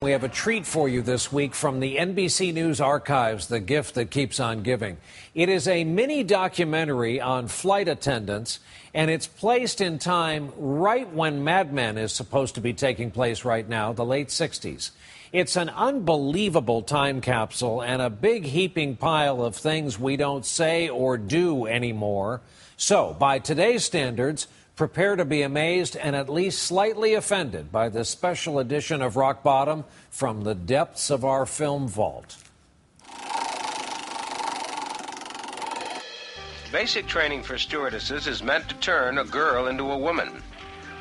We have a treat for you this week from the NBC News archives, the gift that keeps on giving. It is a mini documentary on flight attendants, and it's placed in time right when Mad Men is supposed to be taking place right now, the late 60s. It's an unbelievable time capsule and a big heaping pile of things we don't say or do anymore. So, by today's standards, prepare to be amazed and at least slightly offended by this special edition of Rock Bottom from the depths of our film vault. Basic training for stewardesses is meant to turn a girl into a woman.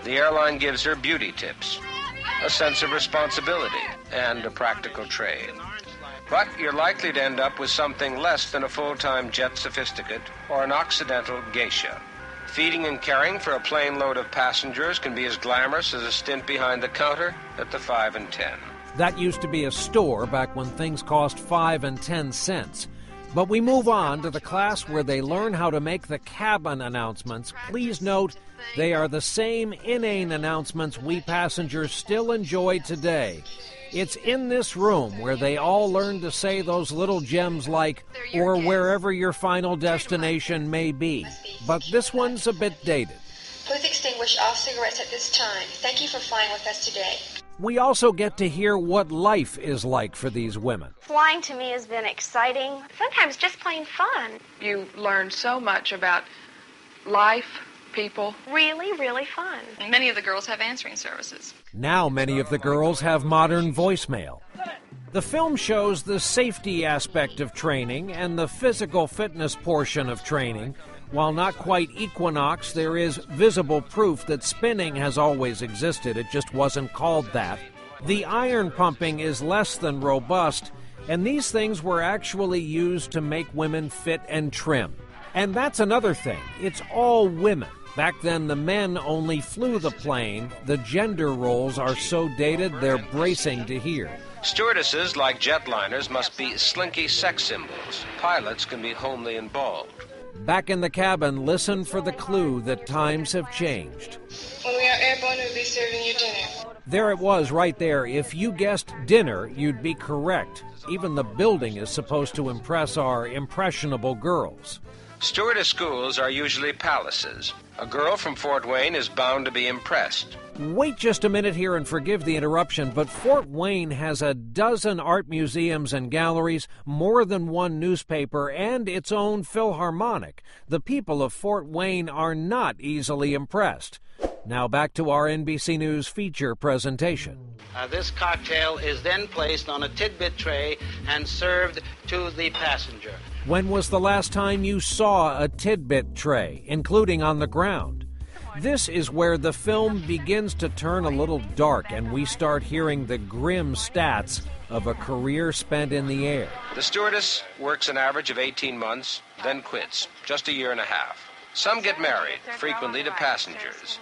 The airline gives her beauty tips, a sense of responsibility, and a practical trade. But you're likely to end up with something less than a full-time jet sophisticate or an Occidental geisha. Feeding and caring for a plane load of passengers can be as glamorous as a stint behind the counter at the 5 and 10. That used to be a store back when things cost 5 and 10 cents. But we move on to the class where they learn how to make the cabin announcements. Please note, they are the same inane announcements we passengers still enjoy today. It's in this room where they all learn to say those little gems like, or wherever your final destination may be. But this one's a bit dated. Please extinguish all cigarettes at this time. Thank you for flying with us today. We also get to hear what life is like for these women. Flying to me has been exciting, sometimes just plain fun. You learn so much about life, people. Really, really fun. Many of the girls have answering services. Now many of the girls have modern voicemail. The film shows the safety aspect of training and the physical fitness portion of training. While not quite equinox, there is visible proof that spinning has always existed. It just wasn't called that. The iron pumping is less than robust, and these things were actually used to make women fit and trim. And that's another thing. It's all women. Back then, the men only flew the plane. The gender roles are so dated, they're bracing to hear. Stewardesses, like jetliners, must be slinky sex symbols. Pilots can be homely and bald. Back in the cabin, listen for the clue that times have changed. When we are airborne, we'll be serving you dinner. There it was right there. If you guessed dinner, you'd be correct. Even the building is supposed to impress our impressionable girls. Stewardess schools are usually palaces. A girl from Fort Wayne is bound to be impressed. Wait just a minute here and forgive the interruption, but Fort Wayne has a dozen art museums and galleries, more than one newspaper, and its own Philharmonic. The people of Fort Wayne are not easily impressed. Now back to our NBC News feature presentation. This cocktail is then placed on a tidbit tray and served to the passenger. When was the last time you saw a tidbit tray, including on the ground? This is where the film begins to turn a little dark and we start hearing the grim stats of a career spent in the air. The stewardess works an average of 18 months, then quits, just a year and a half. Some get married, frequently to passengers.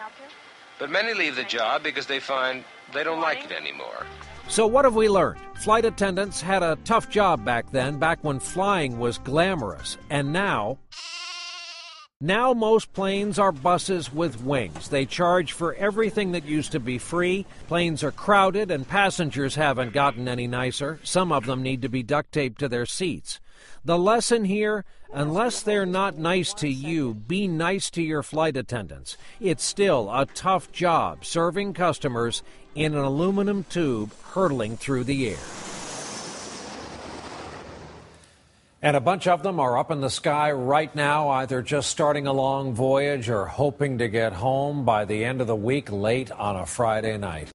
But many leave the job because they find they don't like it anymore. So what have we learned? Flight attendants had a tough job back then, back when flying was glamorous. And now most planes are buses with wings. They charge for everything that used to be free. Planes are crowded and passengers haven't gotten any nicer. Some of them need to be duct taped to their seats. The lesson here, unless they're not nice to you, be nice to your flight attendants. It's still a tough job serving customers in an aluminum tube hurtling through the air. And a bunch of them are up in the sky right now, either just starting a long voyage or hoping to get home by the end of the week late on a Friday night.